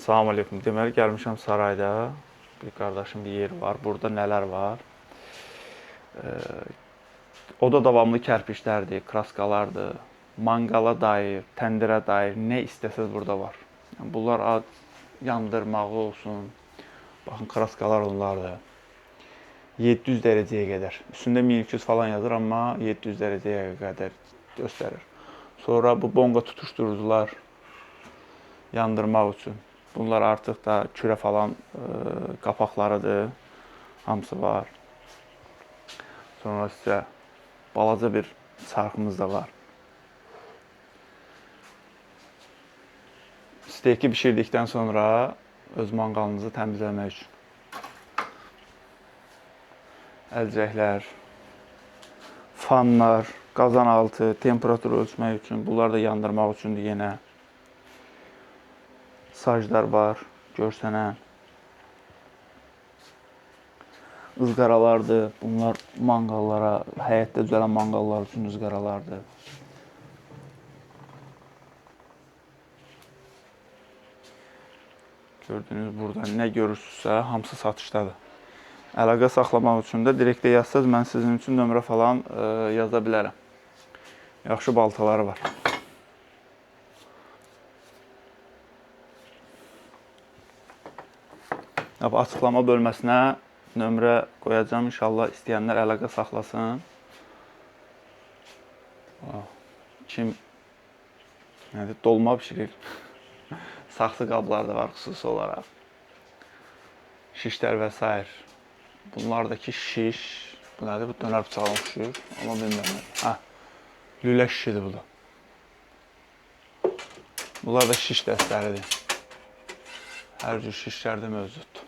Salam aleyküm. Deməli, gəlmişəm sarayda. Bir qardaşım bir yeri var. Burada nələr var? O da davamlı kərpiçlərdir, kraskalardır. Manqala dair, təndirə dair nə istəsəz burada var. Yəni, bunlar yandırmağı olsun. Baxın, kraskalar onlardır. 700 dərəcəyə qədər. Üstündə 1200 falan yazır, amma 700 dərəcəyə qədər göstərir. Sonra bu bonqa tutuşdurucular yandırmaq üçün. Bunlar artıq da kürə falan qapaqlarıdır. Hamısı var. Sonra sizə balaca bir çarxımız da var. Steyki bişirdikdən sonra öz manqalınızı təmizləmək üçün. Əlcəklər, fanlar, qazan altı, temperaturu ölçmək üçün. Bunlar da yandırmaq üçündür yenə. Saclar var, görsənən. Izqaralardır. Bunlar manqallara, həyətdə düzələn manqallar üçün ızqaralardır. Gördüyünüz burada nə görürsünüzsə, hamısı satışdadır. Əlaqə saxlamaq üçün də direktə yazsaz, mən sizin üçün nömrə falan yaza bilərəm. Yaxşı baltaları var. Açıqlama bölməsinə nömrə qoyacağım. İnşallah istəyənlər əlaqə saxlasın. Kim dolma pişirir. Saxsı qablar da var xüsusi olaraq. Şişlər və s. Bunlardakı şiş, bu nədir? Bu dönər bıçağına oxşuyur. Amma bilmirəm. Lülə şişidir bu da. Bunlar da şiş dəstəridir. Hər cür şişlər də mövcuddur.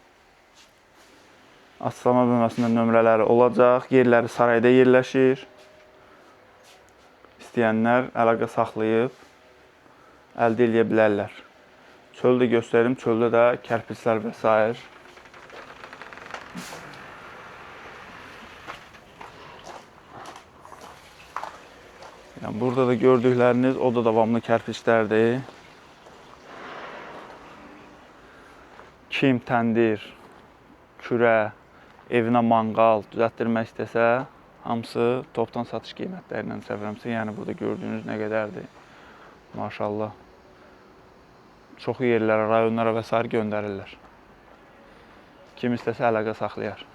Açıqlama bölməsində nömrələri olacaq. Yerləri sarayda yerləşir. İstəyənlər əlaqə saxlayıb əldə edə bilərlər. Çöldə göstərim. Çöldə də kərpiçlər və s. Yəni, burada da gördükləriniz o da davamlı kərpiçlərdir. Kim təndir, kürə, evinə manqal düzəltdirmək istəsə, hamısı topdan satış qiymətlərindən səfərəmsə. Yəni, burada gördüyünüz nə qədərdir. Maşallah. Çoxu yerlərə, rayonlara və s. göndərirlər. Kim istəsə əlaqə saxlayar.